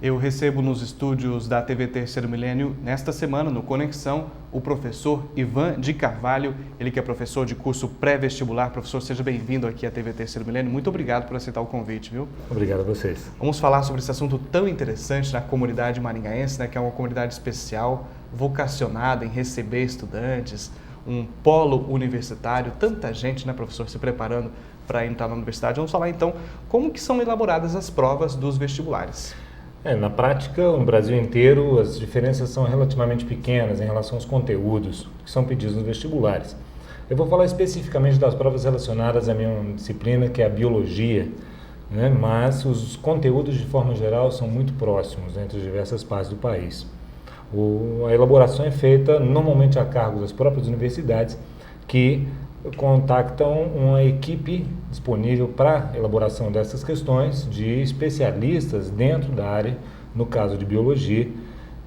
Eu recebo nos estúdios da TV Terceiro Milênio, nesta semana, no Conexão, o professor Ivan de Carvalho, ele que é professor de curso pré-vestibular. Professor, seja bem-vindo aqui à TV Terceiro Milênio. Muito obrigado por aceitar o convite, viu? Obrigado a vocês. Vamos falar sobre esse assunto tão interessante na comunidade maringaense, né, que é uma comunidade especial, vocacionada em receber estudantes, um polo universitário, tanta gente, né, professor, se preparando para entrar na universidade. Vamos falar, então, como que são elaboradas as provas dos vestibulares. Na prática, no Brasil inteiro, as diferenças são relativamente pequenas em relação aos conteúdos que são pedidos nos vestibulares. Eu vou falar especificamente das provas relacionadas à minha disciplina, que é a biologia, né? Mas os conteúdos, de forma geral, são muito próximos entre as diversas partes do país. A elaboração é feita normalmente a cargo das próprias universidades, que contactam uma equipe disponível para a elaboração dessas questões de especialistas dentro da área, no caso de biologia,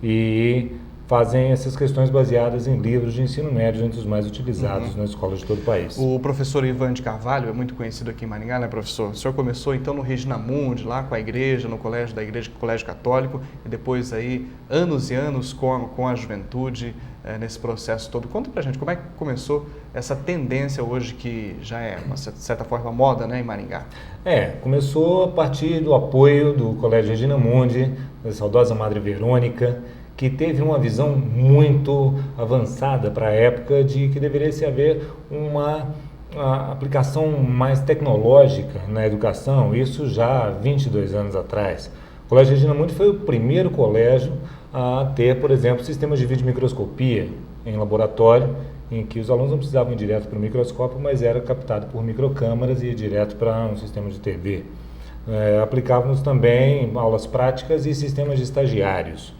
e fazem essas questões baseadas em livros de ensino médio, entre os mais utilizados nas escolas de todo o país. O professor Ivan de Carvalho é muito conhecido aqui em Maringá, né, professor? O senhor começou então no Regina Mundi, lá com a igreja, no colégio da igreja, Colégio Católico, e depois aí anos e anos com a juventude nesse processo todo. Conta pra gente como é que começou essa tendência hoje que já é, de certa forma, moda, né, em Maringá. Começou a partir do apoio do Colégio Regina Mundi, da saudosa Madre Verônica, que teve uma visão muito avançada para a época de que deveria se haver uma aplicação mais tecnológica na educação, isso já há 22 anos atrás. O Colégio Regina Mundi foi o primeiro colégio a ter, por exemplo, sistemas de videomicroscopia em laboratório, em que os alunos não precisavam ir direto para o microscópio, mas era captado por microcâmeras e ia direto para um sistema de TV. Aplicávamos também aulas práticas e sistemas de estagiários.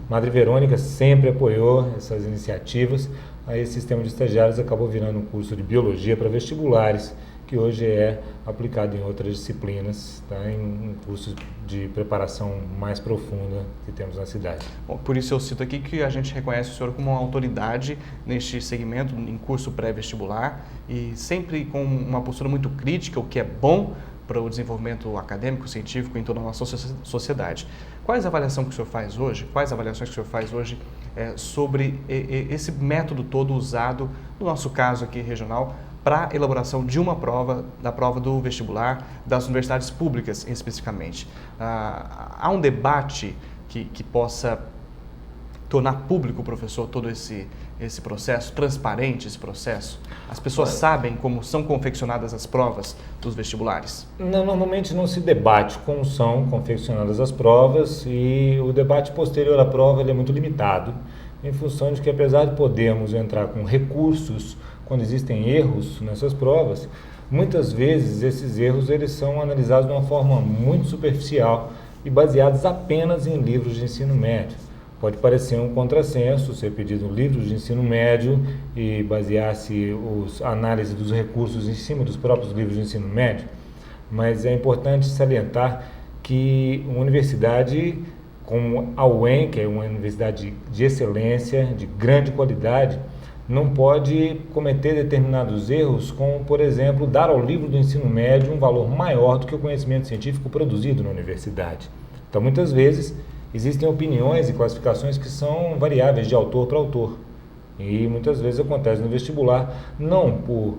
Madre Verônica sempre apoiou essas iniciativas. Aí esse sistema de estagiários acabou virando um curso de biologia para vestibulares, que hoje é aplicado em outras disciplinas, tá? Em cursos de preparação mais profunda que temos na cidade. Bom, por isso eu cito aqui que a gente reconhece o senhor como uma autoridade neste segmento, em curso pré-vestibular, e sempre com uma postura muito crítica, o que é bom para o desenvolvimento acadêmico, científico em toda a nossa sociedade. Quais avaliações que o senhor faz hoje sobre esse método todo usado, no nosso caso aqui regional, para a elaboração de uma prova, da prova do vestibular, das universidades públicas especificamente? Há um debate que possa tornar público, professor, todo esse processo, transparente esse processo? As pessoas sabem como são confeccionadas as provas dos vestibulares? Não, normalmente não se debate como são confeccionadas as provas, e o debate posterior à prova ele é muito limitado, em função de que, apesar de podermos entrar com recursos quando existem erros nessas provas, muitas vezes esses erros eles são analisados de uma forma muito superficial e baseados apenas em livros de ensino médio. Pode parecer um contrassenso ser pedido livros de ensino médio e basear-se a análise dos recursos em cima dos próprios livros de ensino médio, mas é importante salientar que uma universidade como a UEM, que é uma universidade de excelência, de grande qualidade, não pode cometer determinados erros, como, por exemplo, dar ao livro do ensino médio um valor maior do que o conhecimento científico produzido na universidade. Então, muitas vezes, existem opiniões e classificações que são variáveis de autor para autor. E muitas vezes acontece no vestibular, não por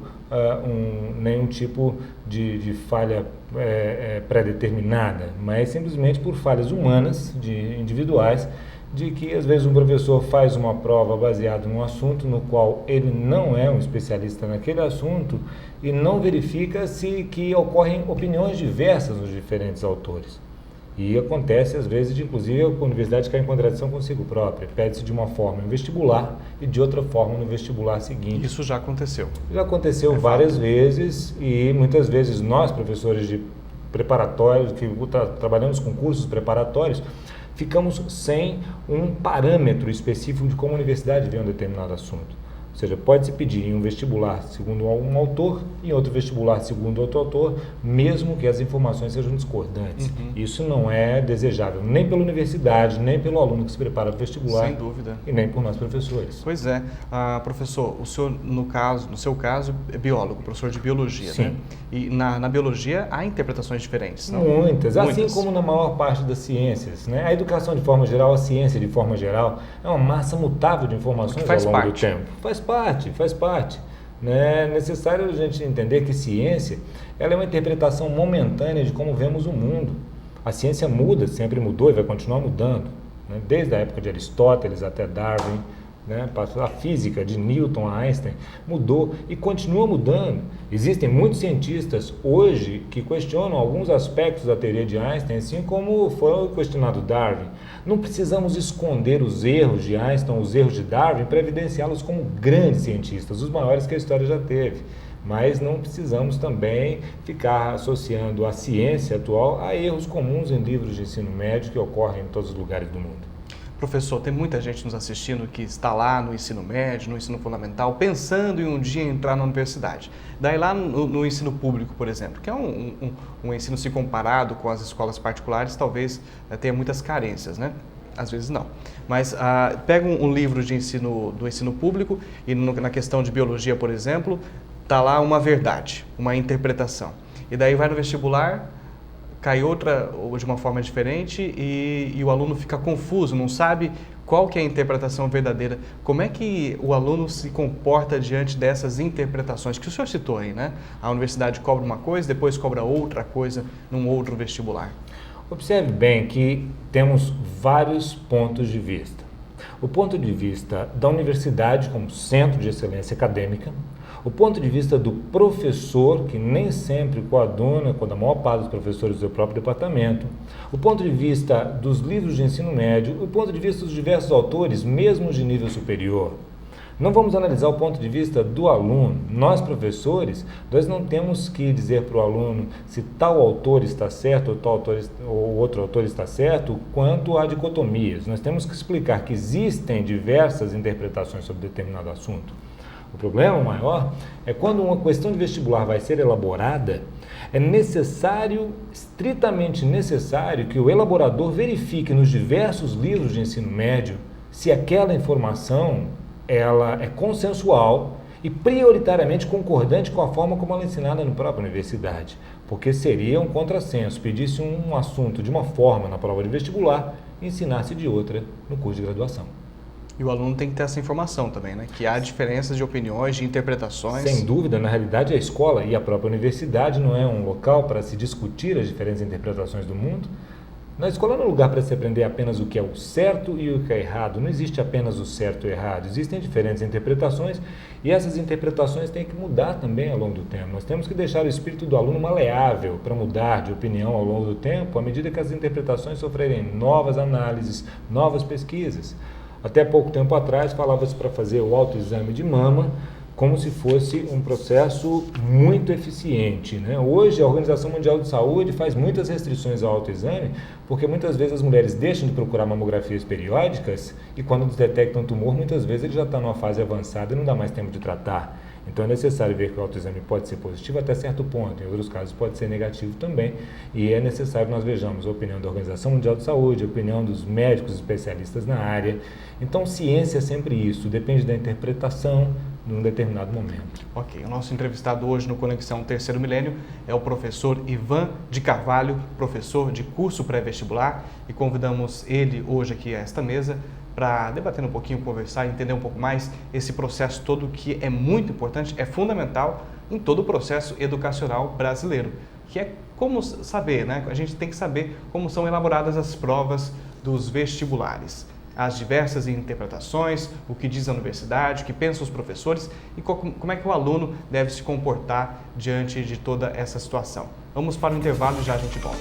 nenhum tipo de falha pré-determinada, mas simplesmente por falhas humanas, individuais, de que às vezes um professor faz uma prova baseada num assunto no qual ele não é um especialista naquele assunto e não verifica se que ocorrem opiniões diversas nos diferentes autores. E acontece, às vezes, de, inclusive, a universidade cai em contradição consigo própria. Pede-se de uma forma no vestibular e de outra forma no vestibular seguinte. Isso já aconteceu? Já aconteceu várias vezes, e muitas vezes nós, professores de preparatórios, que trabalhamos com cursos preparatórios, ficamos sem um parâmetro específico de como a universidade vê um determinado assunto. Ou seja, pode-se pedir em um vestibular segundo um autor, em outro vestibular segundo outro autor, mesmo que as informações sejam discordantes. Isso não é desejável, nem pela universidade, nem pelo aluno que se prepara para o vestibular. Sem dúvida. E nem por nós professores. Pois é. Professor, o senhor, no seu caso, é biólogo, professor de biologia, Sim. né? E na biologia há interpretações diferentes, não? Muitas, assim como na maior parte das ciências, né? A educação de forma geral, a ciência de forma geral, é uma massa mutável de informações ao longo do tempo. Faz parte. É necessário a gente entender que ciência ela é uma interpretação momentânea de como vemos o mundo. A ciência muda, sempre mudou e vai continuar mudando, né? Desde a época de Aristóteles até Darwin, né? A física de Newton a Einstein mudou e continua mudando. Existem muitos cientistas hoje que questionam alguns aspectos da teoria de Einstein, assim como foi questionado Darwin. Não precisamos esconder os erros de Einstein, os erros de Darwin, para evidenciá-los como grandes cientistas, os maiores que a história já teve. Mas não precisamos também ficar associando a ciência atual a erros comuns em livros de ensino médio que ocorrem em todos os lugares do mundo. Professor, tem muita gente nos assistindo que está lá no ensino médio, no ensino fundamental, pensando em um dia entrar na universidade. Daí lá no ensino público, por exemplo, que é um ensino se comparado com as escolas particulares, talvez tenha muitas carências, né? Às vezes não. Mas pega um livro de ensino do ensino público e na questão de biologia, por exemplo, está lá uma verdade, uma interpretação. E daí vai no vestibular, cai outra ou de uma forma diferente e o aluno fica confuso, não sabe qual que é a interpretação verdadeira. Como é que o aluno se comporta diante dessas interpretações que o senhor citou aí, né? A universidade cobra uma coisa, depois cobra outra coisa num outro vestibular. Observe bem que temos vários pontos de vista. O ponto de vista da universidade como centro de excelência acadêmica, o ponto de vista do professor, que nem sempre coaduna com a maior parte dos professores do seu próprio departamento, o ponto de vista dos livros de ensino médio, o ponto de vista dos diversos autores, mesmo de nível superior. Não vamos analisar o ponto de vista do aluno. Nós, professores, nós não temos que dizer para o aluno se tal autor está certo ou outro autor está certo, quanto a dicotomias. Nós temos que explicar que existem diversas interpretações sobre determinado assunto. O problema maior é quando uma questão de vestibular vai ser elaborada, é necessário, estritamente necessário, que o elaborador verifique nos diversos livros de ensino médio se aquela informação ela é consensual e prioritariamente concordante com a forma como ela é ensinada na própria universidade, porque seria um contrassenso pedir-se um assunto de uma forma na prova de vestibular e ensinar-se de outra no curso de graduação. E o aluno tem que ter essa informação também, né? Que há diferenças de opiniões, de interpretações. Sem dúvida, na realidade a escola e a própria universidade não é um local para se discutir as diferentes interpretações do mundo. Na escola não é um lugar para se aprender apenas o que é o certo e o que é errado. Não existe apenas o certo e o errado. Existem diferentes interpretações e essas interpretações têm que mudar também ao longo do tempo. Nós temos que deixar o espírito do aluno maleável para mudar de opinião ao longo do tempo, à medida que as interpretações sofrerem novas análises, novas pesquisas. Até pouco tempo atrás falava-se para fazer o autoexame de mama como se fosse um processo muito eficiente, né? Hoje a Organização Mundial de Saúde faz muitas restrições ao autoexame porque muitas vezes as mulheres deixam de procurar mamografias periódicas e quando detectam tumor, muitas vezes ele já está numa fase avançada e não dá mais tempo de tratar. Então é necessário ver que o autoexame pode ser positivo até certo ponto, em outros casos pode ser negativo também, e é necessário que nós vejamos a opinião da Organização Mundial de Saúde, a opinião dos médicos especialistas na área. Então ciência é sempre isso, depende da interpretação num determinado momento. Ok, o nosso entrevistado hoje no Conexão Terceiro Milênio é o professor Ivan de Carvalho, professor de curso pré-vestibular, e convidamos ele hoje aqui a esta mesa para debater um pouquinho, conversar, entender um pouco mais esse processo todo que é muito importante, é fundamental em todo o processo educacional brasileiro, que é como saber, né? A gente tem que saber como são elaboradas as provas dos vestibulares, as diversas interpretações, o que diz a universidade, o que pensam os professores e como é que o aluno deve se comportar diante de toda essa situação. Vamos para o intervalo e já a gente volta.